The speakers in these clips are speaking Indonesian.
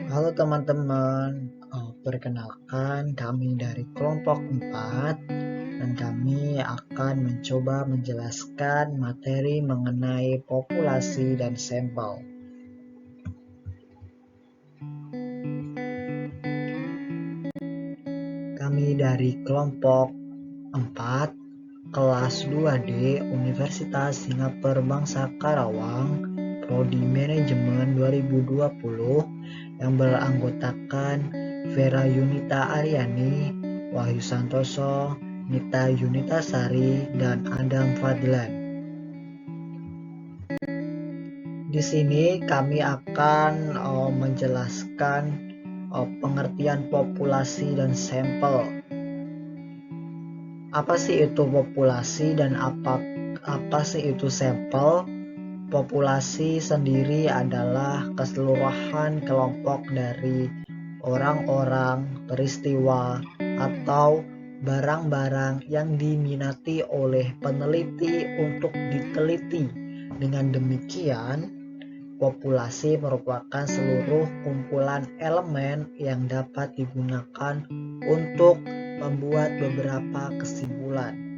Halo teman-teman, perkenalkan kami dari kelompok 4 dan kami akan mencoba menjelaskan materi mengenai populasi dan sampel. Kami dari kelompok 4, kelas 2D Universitas Singapura Bangsa Karawang, Prodi Manajemen 2020 yang beranggotakan Vera Yunita Aryani, Wahyu Santoso, Nita Yunitasari, dan Adam Fadlan. Di sini kami akan menjelaskan pengertian populasi dan sampel. Apa sih itu populasi dan apa sih itu sampel? Populasi sendiri adalah keseluruhan kelompok dari orang-orang, peristiwa, atau barang-barang yang diminati oleh peneliti untuk diteliti. Dengan demikian, populasi merupakan seluruh kumpulan elemen yang dapat digunakan untuk membuat beberapa kesimpulan.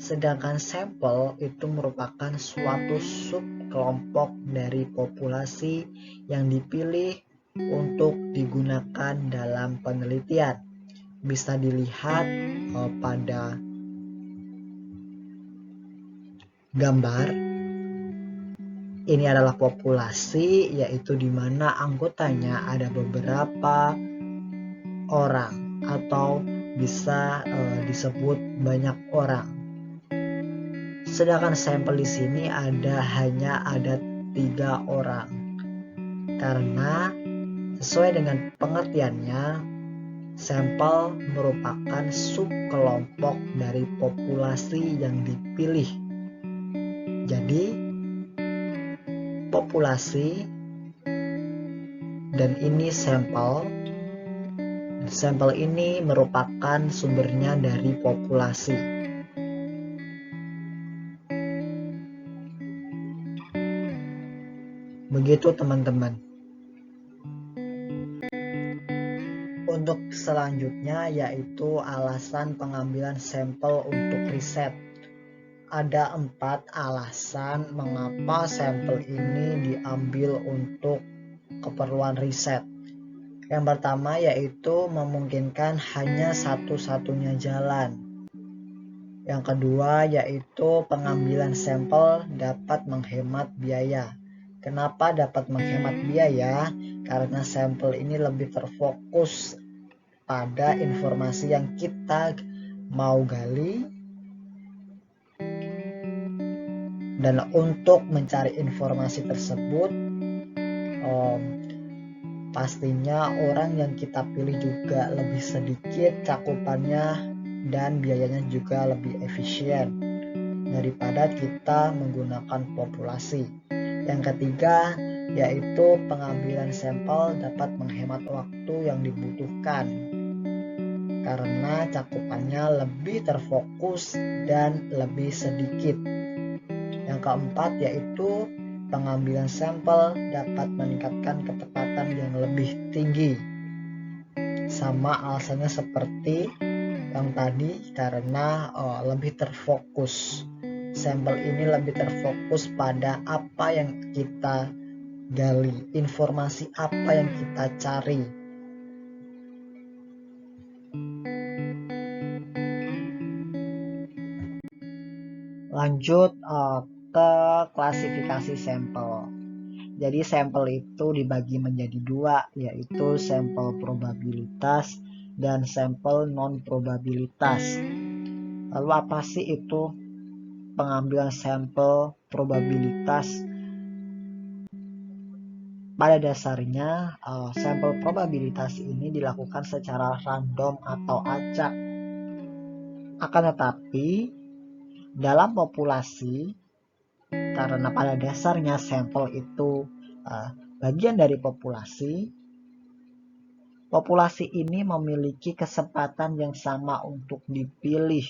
Sedangkan sampel itu merupakan suatu subkelompok dari populasi yang dipilih untuk digunakan dalam penelitian. Bisa dilihat pada gambar. Ini adalah populasi, yaitu di mana anggotanya ada beberapa orang atau bisa disebut banyak orang. Sedangkan sampel di sini hanya ada 3 orang. Karena sesuai dengan pengertiannya, sampel merupakan subkelompok dari populasi yang dipilih. Jadi, populasi dan ini sampel. Sampel ini merupakan sumbernya dari populasi. Begitu teman-teman. Untuk selanjutnya yaitu alasan pengambilan sampel untuk riset. Ada 4 alasan mengapa sampel ini diambil untuk keperluan riset. Yang pertama yaitu memungkinkan hanya satu-satunya jalan. Yang kedua yaitu pengambilan sampel dapat menghemat biaya. Kenapa dapat menghemat biaya? Karena sampel ini lebih terfokus pada informasi yang kita mau gali, dan untuk mencari informasi tersebut pastinya orang yang kita pilih juga lebih sedikit cakupannya dan biayanya juga lebih efisien daripada kita menggunakan populasi. Yang ketiga yaitu pengambilan sampel dapat menghemat waktu yang dibutuhkan karena cakupannya lebih terfokus dan lebih sedikit. Yang keempat yaitu pengambilan sampel dapat meningkatkan ketepatan yang lebih tinggi. Sama alasannya seperti yang tadi, karena lebih terfokus. Sampel ini lebih terfokus pada apa yang kita gali, informasi apa yang kita cari. Lanjut ke klasifikasi sampel. Jadi sampel itu dibagi menjadi 2, yaitu sampel probabilitas dan sampel non-probabilitas. Lalu apa sih itu pengambilan sampel probabilitas? Pada dasarnya, sampel probabilitas ini dilakukan secara random atau acak. Akan tetapi, dalam populasi, karena pada dasarnya sampel itu bagian dari populasi, populasi ini memiliki kesempatan yang sama untuk dipilih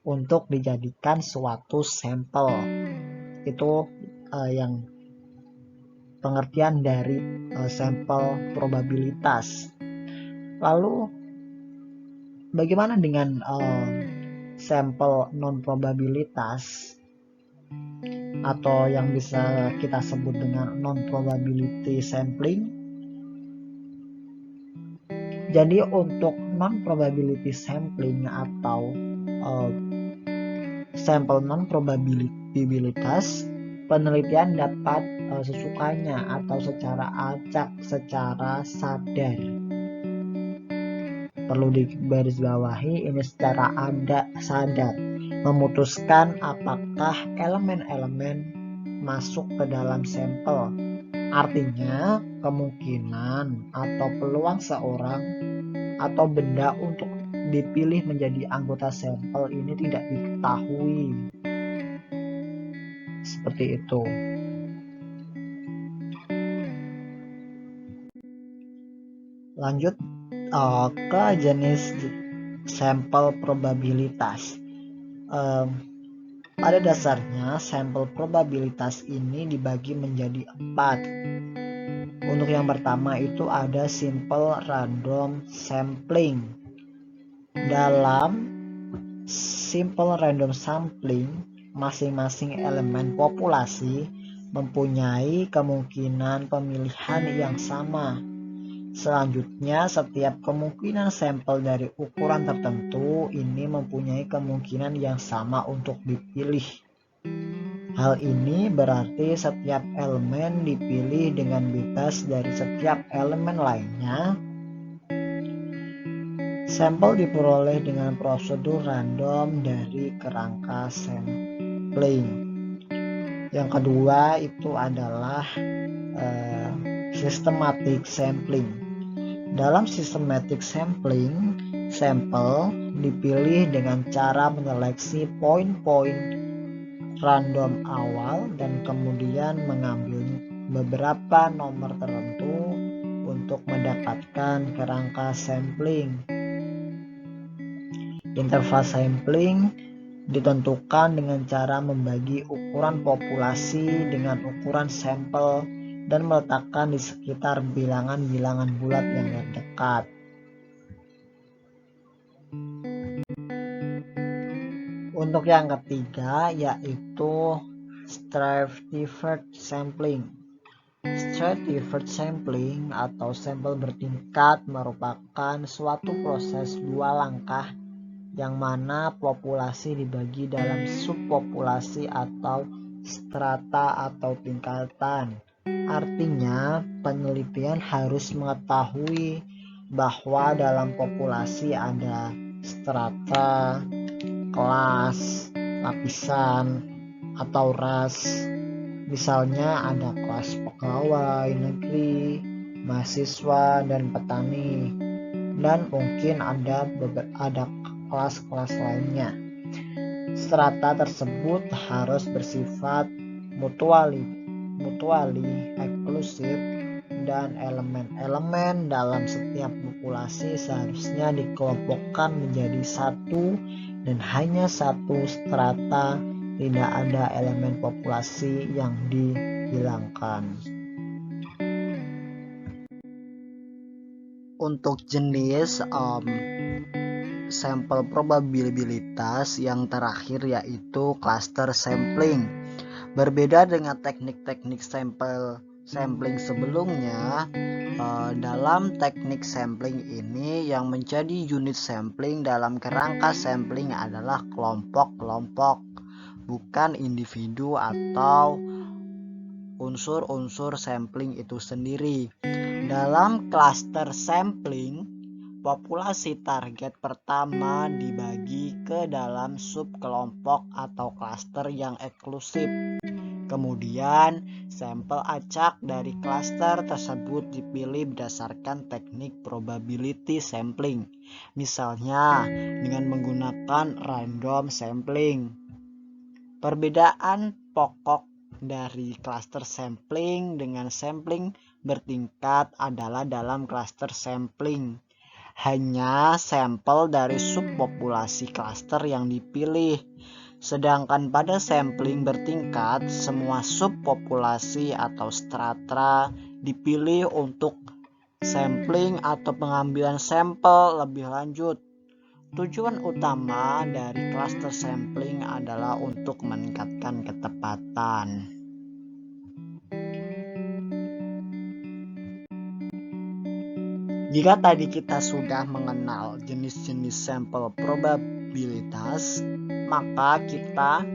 untuk dijadikan suatu sampel. Itu yang pengertian dari sampel probabilitas. Lalu bagaimana dengan sampel non probabilitas atau yang bisa kita sebut dengan non probability sampling? Jadi untuk non probability sampling atau sampel non probabilitas, penelitian dapat sesukanya atau secara acak, secara sadar. Perlu digarisbawahi, ini secara sadar memutuskan apakah elemen-elemen masuk ke dalam sampel. Artinya kemungkinan atau peluang seorang atau benda untuk dipilih menjadi anggota sampel ini tidak diketahui. Seperti itu. Lanjut ke jenis sampel probabilitas. Pada dasarnya sampel probabilitas ini dibagi menjadi 4. Untuk yang pertama itu ada simple random sampling. Dalam simple random sampling, masing-masing elemen populasi mempunyai kemungkinan pemilihan yang sama. Selanjutnya, setiap kemungkinan sampel dari ukuran tertentu ini mempunyai kemungkinan yang sama untuk dipilih. Hal ini berarti setiap elemen dipilih dengan bebas dari setiap elemen lainnya. Sampel diperoleh dengan prosedur random dari kerangka sampling. Yang kedua itu adalah systematic sampling. Dalam systematic sampling, sampel dipilih dengan cara menyeleksi poin-poin random awal dan kemudian mengambil beberapa nomor tertentu untuk mendapatkan kerangka sampling. Interval sampling ditentukan dengan cara membagi ukuran populasi dengan ukuran sampel dan meletakkan di sekitar bilangan-bilangan bulat yang terdekat. Untuk yang ketiga yaitu stratified sampling. Stratified sampling atau sampel bertingkat merupakan suatu proses 2 langkah yang mana populasi dibagi dalam subpopulasi atau strata atau tingkatan. Artinya, penelitian harus mengetahui bahwa dalam populasi ada strata, kelas, lapisan, atau ras. Misalnya ada kelas pegawai negeri, mahasiswa, dan petani. Dan mungkin ada kelas-kelas lainnya. Strata tersebut harus bersifat mutually eksklusif dan elemen-elemen dalam setiap populasi seharusnya dikelompokkan menjadi satu dan hanya satu strata, tidak ada elemen populasi yang dihilangkan. Untuk jenis sampel probabilitas yang terakhir yaitu cluster sampling. Berbeda dengan teknik-teknik sampling sebelumnya, dalam teknik sampling ini yang menjadi unit sampling dalam kerangka sampling adalah kelompok-kelompok, bukan individu atau unsur-unsur sampling itu sendiri. Dalam cluster sampling, populasi target pertama dibagi ke dalam subkelompok atau klaster yang eksklusif. Kemudian, sampel acak dari klaster tersebut dipilih berdasarkan teknik probability sampling. Misalnya, dengan menggunakan random sampling. Perbedaan pokok dari cluster sampling dengan sampling bertingkat adalah dalam cluster sampling hanya sampel dari subpopulasi cluster yang dipilih, Sedangkan pada sampling bertingkat, semua subpopulasi atau strata dipilih untuk sampling atau pengambilan sampel lebih lanjut. Tujuan utama dari cluster sampling adalah untuk meningkatkan ketepatan. Jika tadi kita sudah mengenal jenis-jenis sampel probabilitas, maka kita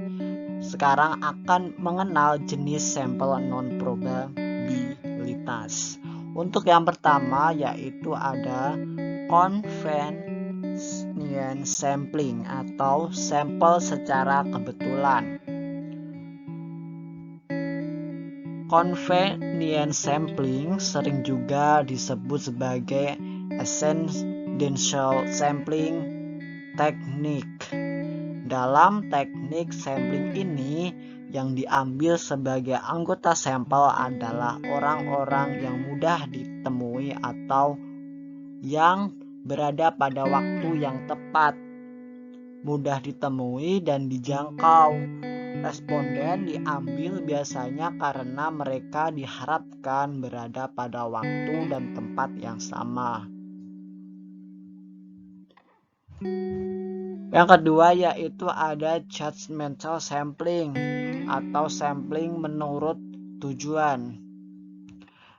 sekarang akan mengenal jenis sampel non-probabilitas. Untuk yang pertama yaitu ada convenient sampling atau sampel secara kebetulan. Convenient sampling sering juga disebut sebagai accidental sampling technique. Dalam teknik sampling ini, yang diambil sebagai anggota sampel adalah orang-orang yang mudah ditemui atau yang berada pada waktu yang tepat, mudah ditemui dan dijangkau. Responden diambil biasanya karena mereka diharapkan berada pada waktu dan tempat yang sama. Yang kedua yaitu ada judgmental sampling atau sampling menurut tujuan.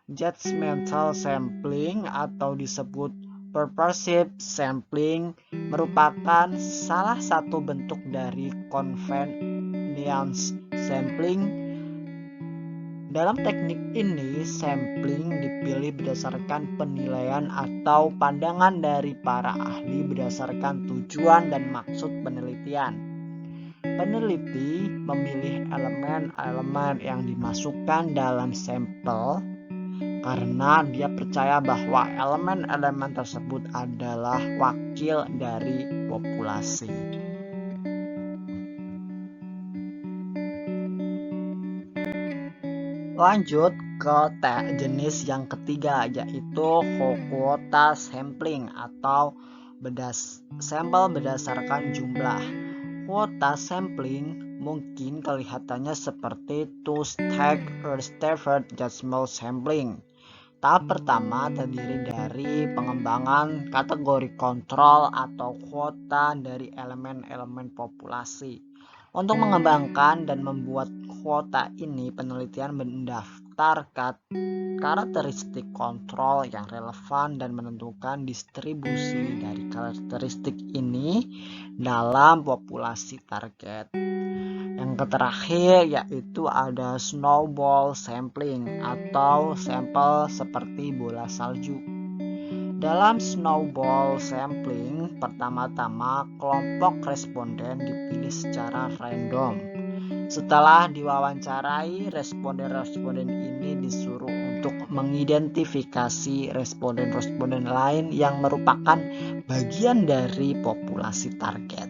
Judgmental sampling atau disebut purposive sampling merupakan salah satu bentuk dari convenient sampling. Dalam teknik ini, sampling dipilih berdasarkan penilaian atau pandangan dari para ahli berdasarkan tujuan dan maksud penelitian. Peneliti memilih elemen-elemen yang dimasukkan dalam sampel karena dia percaya bahwa elemen-elemen tersebut adalah wakil dari populasi. Lanjut ke jenis yang ketiga yaitu kuota sampling atau sampel berdasarkan jumlah. Kuota sampling mungkin kelihatannya seperti two-stage or staggered judgmental sampling. Tahap pertama terdiri dari pengembangan kategori kontrol atau kuota dari elemen-elemen populasi. Untuk mengembangkan dan membuat kuota ini, penelitian mendaftarkan karakteristik kontrol yang relevan dan menentukan distribusi dari karakteristik ini dalam populasi target. Yang terakhir yaitu ada snowball sampling atau sampel seperti bola salju. Dalam snowball sampling, pertama-tama kelompok responden dipilih secara random. Setelah diwawancarai, responden-responden ini disuruh untuk mengidentifikasi responden-responden lain yang merupakan bagian dari populasi target.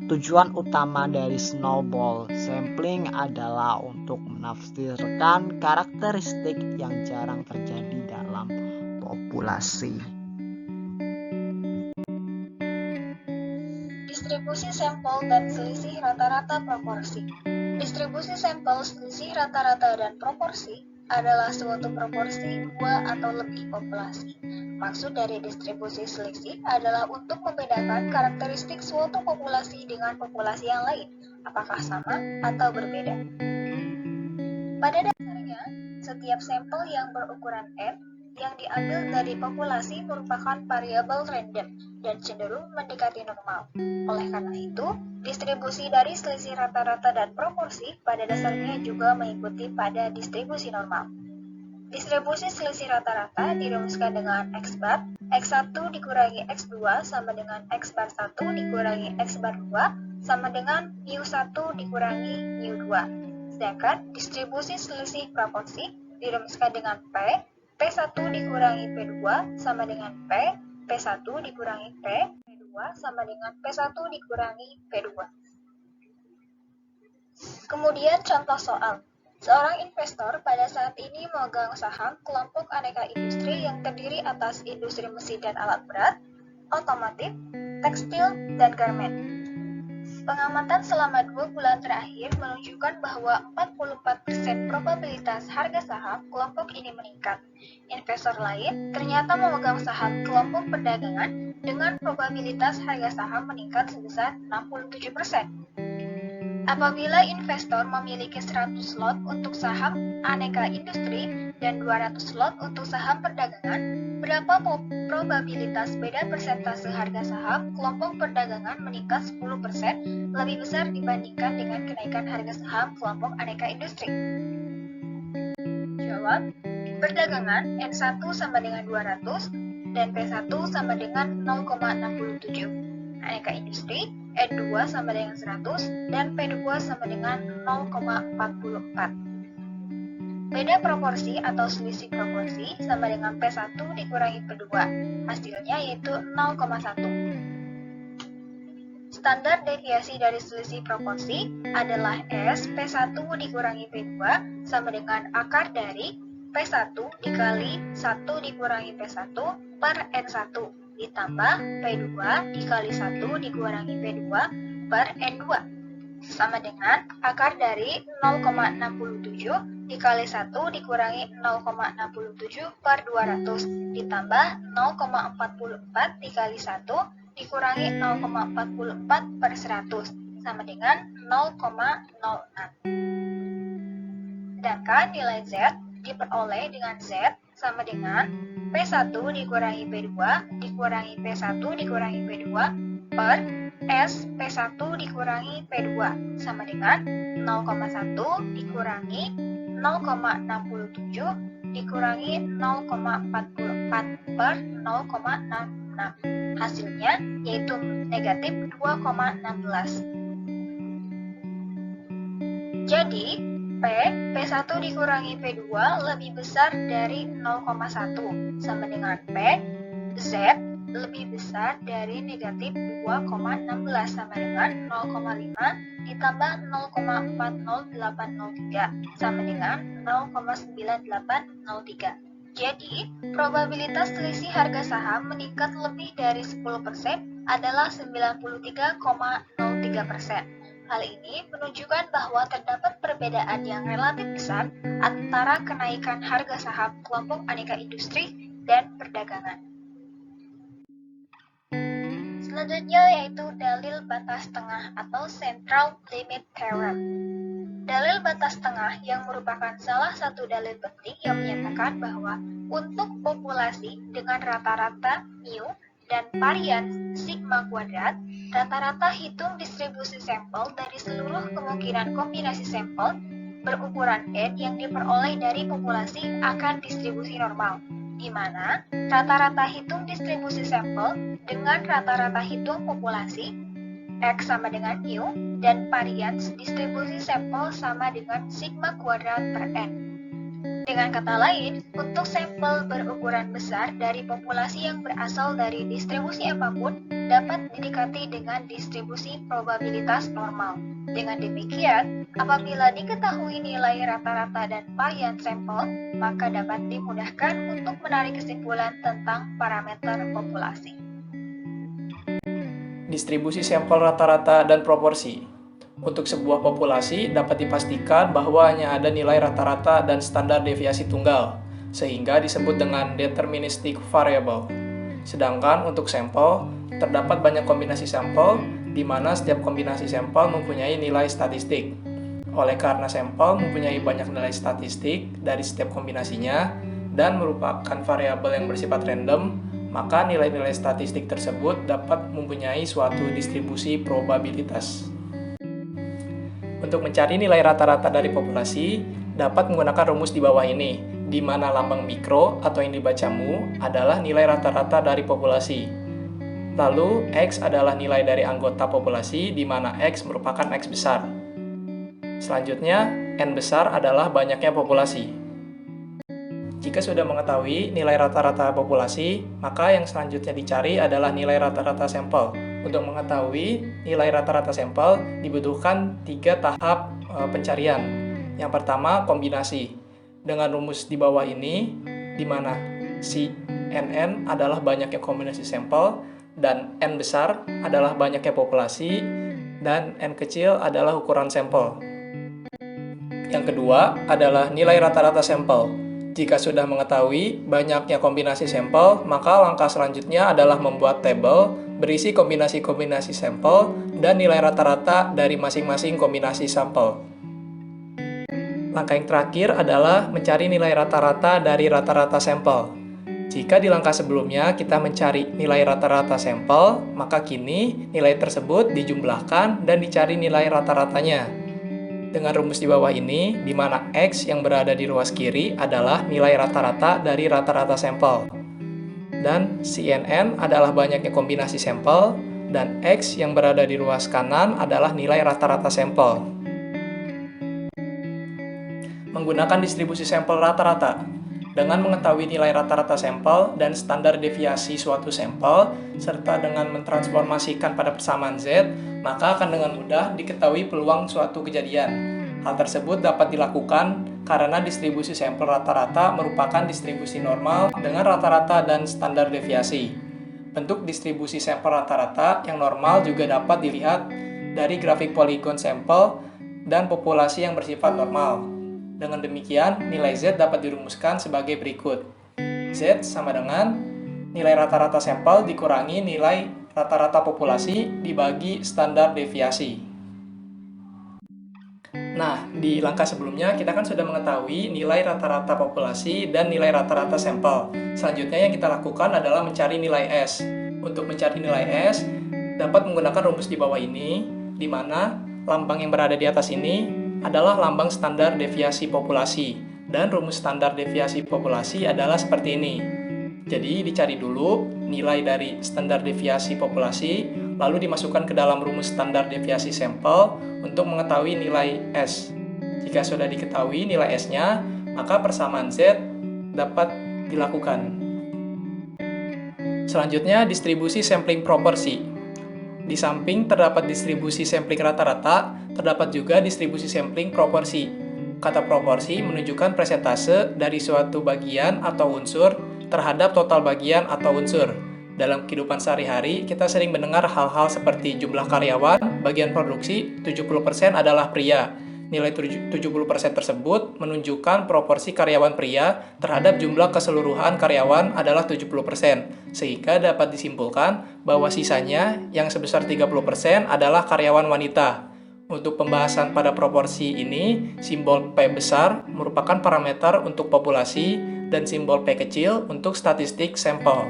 Tujuan utama dari snowball sampling adalah untuk menafsirkan karakteristik yang jarang terjadi dalam populasi. Distribusi sampel dan selisih rata-rata proporsi. Distribusi sampel, selisih rata-rata dan proporsi adalah suatu proporsi dua atau lebih populasi. Maksud dari distribusi selisih adalah untuk membedakan karakteristik suatu populasi dengan populasi yang lain, apakah sama atau berbeda. Pada dasarnya, setiap sampel yang berukuran N yang diambil dari populasi merupakan variabel random dan cenderung mendekati normal. Oleh karena itu, distribusi dari selisih rata-rata dan proporsi pada dasarnya juga mengikuti pada distribusi normal. Distribusi selisih rata-rata dirumuskan dengan X bar, X1 dikurangi X2 sama dengan X bar 1 dikurangi X bar 2 sama dengan mu1 dikurangi mu2. Sedangkan distribusi selisih proporsi dirumuskan dengan P1 dikurangi P2 sama dengan P1 dikurangi P2 sama dengan P1 dikurangi P2. Kemudian contoh soal. Seorang investor pada saat ini memegang saham kelompok aneka industri yang terdiri atas industri mesin dan alat berat, otomotif, tekstil, dan garmen. Pengamatan selama 2 bulan terakhir menunjukkan bahwa 44% probabilitas harga saham kelompok ini meningkat. Investor lain ternyata memegang saham kelompok perdagangan dengan probabilitas harga saham meningkat sebesar 67%. Apabila investor memiliki 100 lot untuk saham aneka industri dan 200 lot untuk saham perdagangan, berapa probabilitas beda persentase harga saham kelompok perdagangan meningkat 10% lebih besar dibandingkan dengan kenaikan harga saham kelompok aneka industri? Jawab, perdagangan N1 sama dengan 200 dan P1 sama dengan 0,67. Aneka industri N2 sama dengan 100 dan P2 sama dengan 0,44. Beda proporsi atau selisih proporsi sama dengan P1 dikurangi P2. Hasilnya yaitu 0,1. Standar deviasi dari selisih proporsi adalah S P1 dikurangi P2 sama dengan akar dari P1 dikali 1 dikurangi P1 per N1 ditambah P2 dikali 1 dikurangi P2 per N2 sama dengan akar dari 0,67 dikali 1 dikurangi 0,67 per 200 ditambah 0,44 dikali 1 dikurangi 0,44 per 100 sama dengan 0,06. Sedangkan nilai Z diperoleh dengan Z sama dengan P1 dikurangi P2 dikurangi P1 dikurangi P2 per S P1 dikurangi P2 sama dengan 0,1 dikurangi 0,67 dikurangi 0,44 per 0,66. Hasilnya yaitu negatif 2,16. Jadi P1 dikurangi P2 lebih besar dari 0,1 sama dengan P, Z lebih besar dari negatif 2,16 sama dengan 0,5 ditambah 0,40803 sama dengan 0,9803. Jadi, probabilitas selisih harga saham meningkat lebih dari 10% adalah 93,03%. Hal ini menunjukkan bahwa terdapat perbedaan yang relatif besar antara kenaikan harga saham kelompok aneka industri dan perdagangan. Selanjutnya yaitu dalil batas tengah atau Central Limit Theorem. Dalil batas tengah yang merupakan salah satu dalil penting yang menyatakan bahwa untuk populasi dengan rata-rata mu dan varian sigma kuadrat, rata-rata hitung distribusi sampel dari seluruh kemungkinan kombinasi sampel berukuran N yang diperoleh dari populasi akan distribusi normal, di mana rata-rata hitung distribusi sampel dengan rata-rata hitung populasi X sama dengan mu dan varians distribusi sampel sama dengan sigma kuadrat per N. Dengan kata lain, untuk sampel berukuran besar dari populasi yang berasal dari distribusi apapun dapat didekati dengan distribusi probabilitas normal. Dengan demikian, apabila diketahui nilai rata-rata dan varian sampel, maka dapat dimudahkan untuk menarik kesimpulan tentang parameter populasi. Distribusi sampel rata-rata dan proporsi. Untuk sebuah populasi dapat dipastikan bahwa hanya ada nilai rata-rata dan standar deviasi tunggal, sehingga disebut dengan deterministic variable. Sedangkan untuk sampel, terdapat banyak kombinasi sampel, di mana setiap kombinasi sampel mempunyai nilai statistik. Oleh karena sampel mempunyai banyak nilai statistik dari setiap kombinasinya, dan merupakan variabel yang bersifat random, maka nilai-nilai statistik tersebut dapat mempunyai suatu distribusi probabilitas. Untuk mencari nilai rata-rata dari populasi, dapat menggunakan rumus di bawah ini, di mana lambang mikro atau yang dibaca mu adalah nilai rata-rata dari populasi. Lalu, X adalah nilai dari anggota populasi, di mana X merupakan X besar. Selanjutnya, N besar adalah banyaknya populasi. Jika sudah mengetahui nilai rata-rata populasi, maka yang selanjutnya dicari adalah nilai rata-rata sampel. Untuk mengetahui nilai rata-rata sampel, dibutuhkan 3 tahap pencarian. Yang pertama, kombinasi. Dengan rumus di bawah ini, di mana si NN adalah banyaknya kombinasi sampel, dan N besar adalah banyaknya populasi, dan N kecil adalah ukuran sampel. Yang kedua adalah nilai rata-rata sampel. Jika sudah mengetahui banyaknya kombinasi sampel, maka langkah selanjutnya adalah membuat tabel berisi kombinasi-kombinasi sampel dan nilai rata-rata dari masing-masing kombinasi sampel. Langkah yang terakhir adalah mencari nilai rata-rata dari rata-rata sampel. Jika di langkah sebelumnya kita mencari nilai rata-rata sampel, maka kini nilai tersebut dijumlahkan dan dicari nilai rata-ratanya. Dengan rumus di bawah ini, di mana X yang berada di ruas kiri adalah nilai rata-rata dari rata-rata sampel. Dan CNN adalah banyaknya kombinasi sampel, dan X yang berada di ruas kanan adalah nilai rata-rata sampel. Menggunakan distribusi sampel rata-rata. Dengan mengetahui nilai rata-rata sampel dan standar deviasi suatu sampel, serta dengan mentransformasikan pada persamaan Z, maka akan dengan mudah diketahui peluang suatu kejadian. Hal tersebut dapat dilakukan karena distribusi sampel rata-rata merupakan distribusi normal dengan rata-rata dan standar deviasi. Bentuk distribusi sampel rata-rata yang normal juga dapat dilihat dari grafik poligon sampel dan populasi yang bersifat normal. Dengan demikian, nilai Z dapat dirumuskan sebagai berikut. Z sama dengan nilai rata-rata sampel dikurangi nilai rata-rata populasi dibagi standar deviasi. Nah, di langkah sebelumnya kita kan sudah mengetahui nilai rata-rata populasi dan nilai rata-rata sampel. Selanjutnya yang kita lakukan adalah mencari nilai S. Untuk mencari nilai S, dapat menggunakan rumus di bawah ini, di mana lambang yang berada di atas ini adalah lambang standar deviasi populasi, dan rumus standar deviasi populasi adalah seperti ini. Jadi dicari dulu nilai dari standar deviasi populasi, lalu dimasukkan ke dalam rumus standar deviasi sampel untuk mengetahui nilai S. Jika sudah diketahui nilai S-nya, maka persamaan Z dapat dilakukan. Selanjutnya, distribusi sampling proporsi. Di samping terdapat distribusi sampling rata-rata, terdapat juga distribusi sampling proporsi. Kata proporsi menunjukkan persentase dari suatu bagian atau unsur terhadap total bagian atau unsur. Dalam kehidupan sehari-hari, kita sering mendengar hal-hal seperti jumlah karyawan, bagian produksi, 70% adalah pria. Nilai 70% tersebut menunjukkan proporsi karyawan pria terhadap jumlah keseluruhan karyawan adalah 70%, sehingga dapat disimpulkan bahwa sisanya yang sebesar 30% adalah karyawan wanita. Untuk pembahasan pada proporsi ini, simbol P besar merupakan parameter untuk populasi dan simbol P kecil untuk statistik sampel.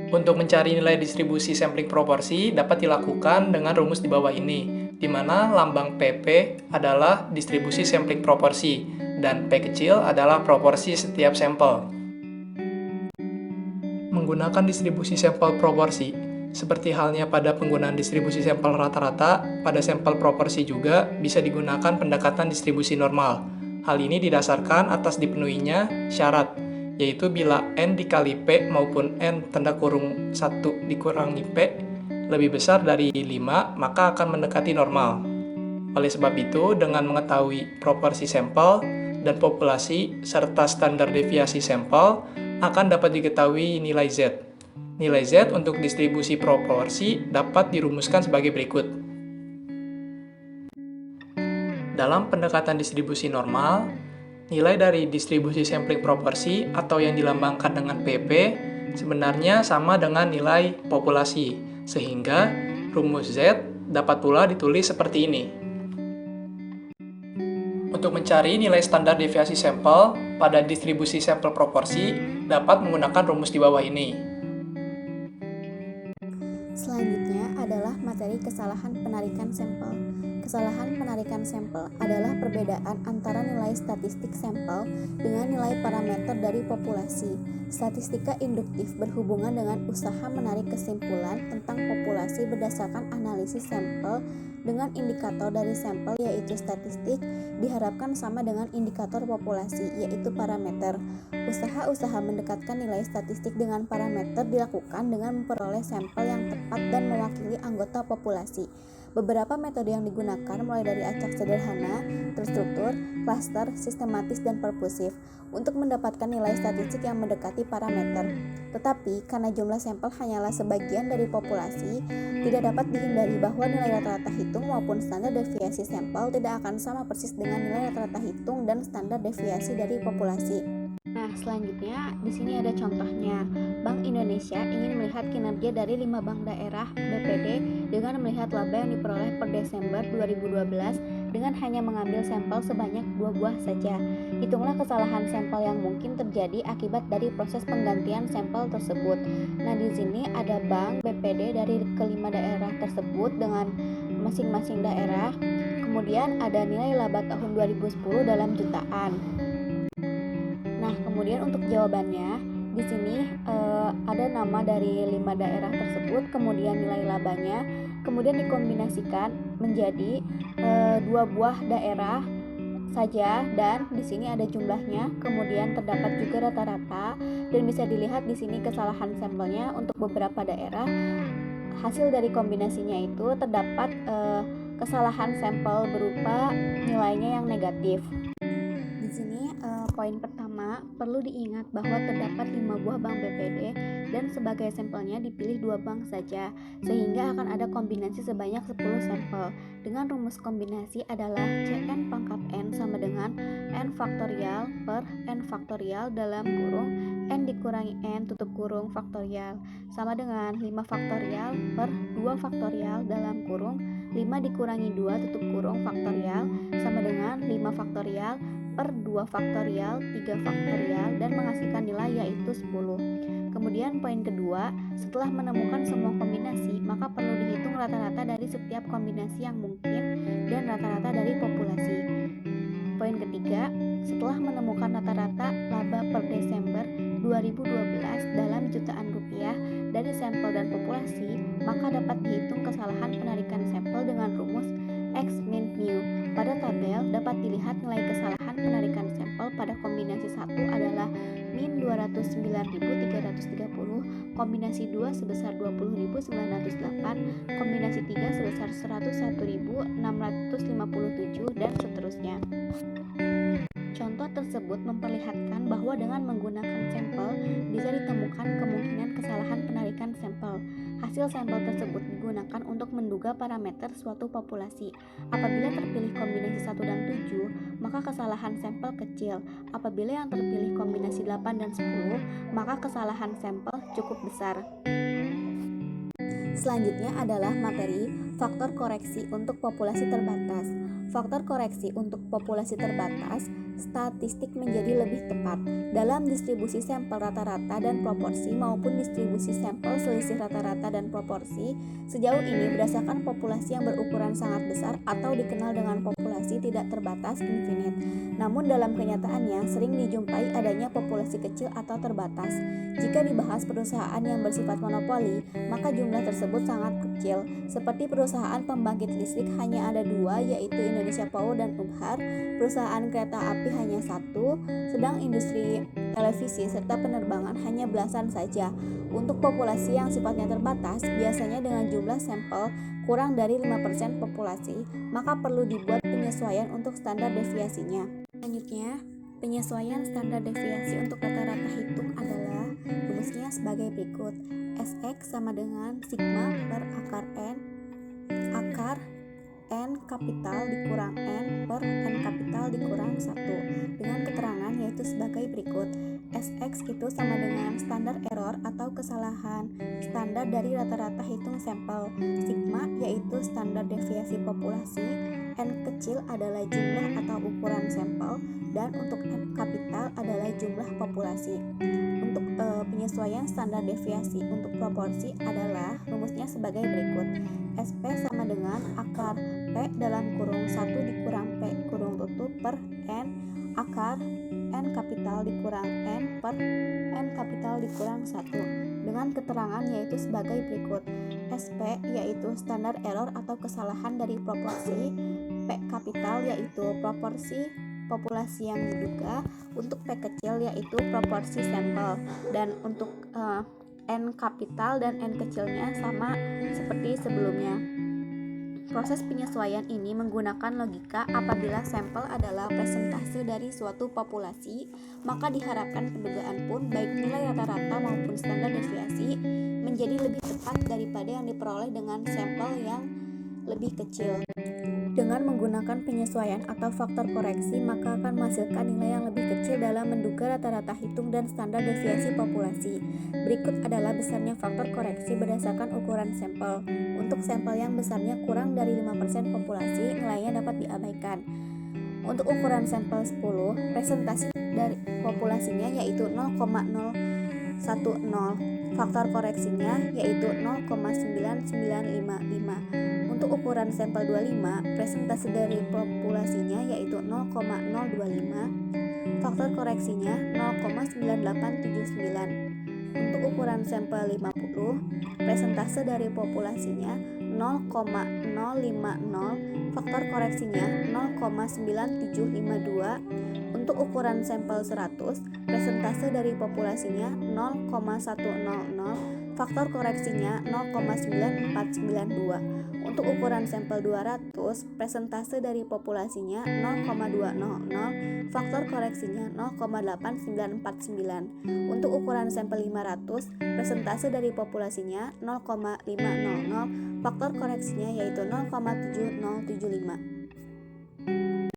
Untuk mencari nilai distribusi sampling proporsi dapat dilakukan dengan rumus di bawah ini, di mana lambang PP adalah distribusi sampling proporsi dan P kecil adalah proporsi setiap sampel. Menggunakan distribusi sampel proporsi, seperti halnya pada penggunaan distribusi sampel rata-rata, pada sampel proporsi juga bisa digunakan pendekatan distribusi normal. Hal ini didasarkan atas dipenuhinya syarat, yaitu bila N dikali P maupun N tanda kurung 1 dikurangi P lebih besar dari 5, maka akan mendekati normal. Oleh sebab itu, dengan mengetahui proporsi sampel dan populasi serta standar deviasi sampel, akan dapat diketahui nilai Z. Nilai Z untuk distribusi proporsi dapat dirumuskan sebagai berikut. Dalam pendekatan distribusi normal, nilai dari distribusi sampling proporsi atau yang dilambangkan dengan PP sebenarnya sama dengan nilai populasi, sehingga rumus Z dapat pula ditulis seperti ini. Untuk mencari nilai standar deviasi sampel pada distribusi sampel proporsi dapat menggunakan rumus di bawah ini. Selanjutnya adalah materi kesalahan penarikan sampel. Kesalahan penarikan sampel adalah perbedaan antara nilai statistik sampel dengan nilai parameter dari populasi. Statistika induktif berhubungan dengan usaha menarik kesimpulan tentang populasi berdasarkan analisis sampel dengan indikator dari sampel yaitu statistik diharapkan sama dengan indikator populasi yaitu parameter. Usaha-usaha mendekatkan nilai statistik dengan parameter dilakukan dengan memperoleh sampel yang tepat dan mewakili anggota populasi. Beberapa metode yang digunakan mulai dari acak sederhana, terstruktur, klaster, sistematis, dan perkusif untuk mendapatkan nilai statistik yang mendekati parameter. Tetapi karena jumlah sampel hanyalah sebagian dari populasi, tidak dapat dihindari bahwa nilai rata-rata hitung maupun standar deviasi sampel tidak akan sama persis dengan nilai rata-rata hitung dan standar deviasi dari populasi. Nah, selanjutnya di sini ada contohnya. Bank Indonesia ingin melihat kinerja dari 5 bank daerah BPD dengan melihat laba yang diperoleh per Desember 2012 dengan hanya mengambil sampel sebanyak 2 buah saja. Hitunglah kesalahan sampel yang mungkin terjadi akibat dari proses penggantian sampel tersebut. Nah, di sini ada bank BPD dari kelima daerah tersebut dengan masing-masing daerah. Kemudian ada nilai laba tahun 2010 dalam jutaan. Nah, kemudian untuk jawabannya di sini ada nama dari 5 daerah tersebut, kemudian nilai labanya, kemudian dikombinasikan menjadi 2 buah daerah saja, dan di sini ada jumlahnya, kemudian terdapat juga rata-rata, dan bisa dilihat di sini kesalahan sampelnya untuk beberapa daerah. Hasil dari kombinasinya itu terdapat kesalahan sampel berupa nilainya yang negatif. Di sini poin pertama, perlu diingat bahwa terdapat 5 buah bank BPD dan sebagai sampelnya dipilih 2 bank saja, sehingga akan ada kombinasi sebanyak 10 sampel. Dengan rumus kombinasi adalah Cn pangkat N sama dengan N faktorial per N faktorial dalam kurung N dikurangi N tutup kurung faktorial sama dengan 5 faktorial per 2 faktorial dalam kurung 5 dikurangi 2 tutup kurung faktorial sama dengan 5 faktorial per 2 faktorial, 3 faktorial, dan menghasilkan nilai yaitu 10. Kemudian poin kedua, setelah menemukan semua kombinasi, maka perlu dihitung rata-rata dari setiap kombinasi yang mungkin dan rata-rata dari populasi. Poin ketiga, setelah menemukan rata-rata laba per Desember 2012 dalam jutaan rupiah dari sampel dan populasi, maka dapat dihitung kesalahan penarikan sampel dengan rumus X min mu. Pada tabel dapat dilihat nilai kesalahan penarikan sampel pada kombinasi 1 adalah min 209.330, kombinasi 2 sebesar 20.908, kombinasi 3 sebesar 101.657, dan seterusnya. Contoh tersebut memperlihatkan bahwa dengan menggunakan sampel bisa ditemukan kemungkinan kesalahan penarikan sampel. Hasil sampel tersebut digunakan untuk menduga parameter suatu populasi. Apabila terpilih kombinasi 1 dan 7, maka kesalahan sampel kecil. Apabila yang terpilih kombinasi 8 dan 10, maka kesalahan sampel cukup besar. Selanjutnya adalah materi faktor koreksi untuk populasi terbatas. Faktor koreksi untuk populasi terbatas, statistik menjadi lebih tepat dalam distribusi sampel rata-rata dan proporsi maupun distribusi sampel selisih rata-rata dan proporsi. Sejauh ini berdasarkan populasi yang berukuran sangat besar atau dikenal dengan populasi tidak terbatas infinite. Namun dalam kenyataannya sering dijumpai adanya populasi kecil atau terbatas. Jika dibahas perusahaan yang bersifat monopoli, maka jumlah tersebut sangat kecil. Seperti perusahaan pembangkit listrik hanya ada 2, yaitu Indonesia Power dan Ubhar. Perusahaan kereta api hanya 1, sedang industri televisi serta penerbangan hanya belasan saja. Untuk populasi yang sifatnya terbatas, biasanya dengan jumlah sampel kurang dari 5% populasi, maka perlu dibuat penyesuaian untuk standar deviasinya. Selanjutnya, penyesuaian standar deviasi untuk rata-rata hitung adalah rumusnya sebagai berikut. Sx sama dengan sigma per akar N kapital dikurang N per N kapital dikurang 1 dengan keterangan yaitu sebagai berikut. Sx itu sama dengan standar error atau kesalahan standar dari rata-rata hitung sampel. Sigma yaitu standar deviasi populasi, N kecil adalah jumlah atau ukuran sampel, dan untuk N kapital adalah jumlah populasi. Untuk penyesuaian standar deviasi untuk proporsi adalah rumusnya sebagai berikut. SP sama dengan akar P dalam kurung 1 dikurang P kurung tutup per N akar N kapital dikurang N per N kapital dikurang 1 dengan keterangan yaitu sebagai berikut. SP yaitu standar error atau kesalahan dari proporsi, P kapital yaitu proporsi populasi yang diduga, untuk P kecil yaitu proporsi sampel, dan untuk N kapital dan N kecilnya sama seperti sebelumnya. Proses penyesuaian ini menggunakan logika apabila sampel adalah presentase dari suatu populasi, maka diharapkan pendugaan pun baik nilai rata-rata maupun standar deviasi menjadi lebih tepat daripada yang diperoleh dengan sampel yang lebih kecil. Dengan menggunakan penyesuaian atau faktor koreksi, maka akan menghasilkan nilai yang lebih kecil dalam menduga rata-rata hitung dan standar deviasi populasi. Berikut adalah besarnya faktor koreksi berdasarkan ukuran sampel. Untuk sampel yang besarnya kurang dari 5% populasi, nilainya dapat diabaikan. Untuk ukuran sampel 10, presentasi dari populasinya yaitu 0,010. Faktor koreksinya yaitu 0,9955. Untuk ukuran sampel 25, presentasi dari populasinya yaitu 0,025. Faktor koreksinya 0,9879. Untuk ukuran sampel 50, presentase dari populasinya 0,050. Faktor koreksinya 0,9752. Untuk ukuran sampel 100, presentase dari populasinya 0,100. Faktor koreksinya 0,9492. Untuk ukuran sampel 200, presentase dari populasinya 0,200. Faktor koreksinya 0,8949. Untuk ukuran sampel 500, presentase dari populasinya 0,500. Faktor koreksinya yaitu 0,7075.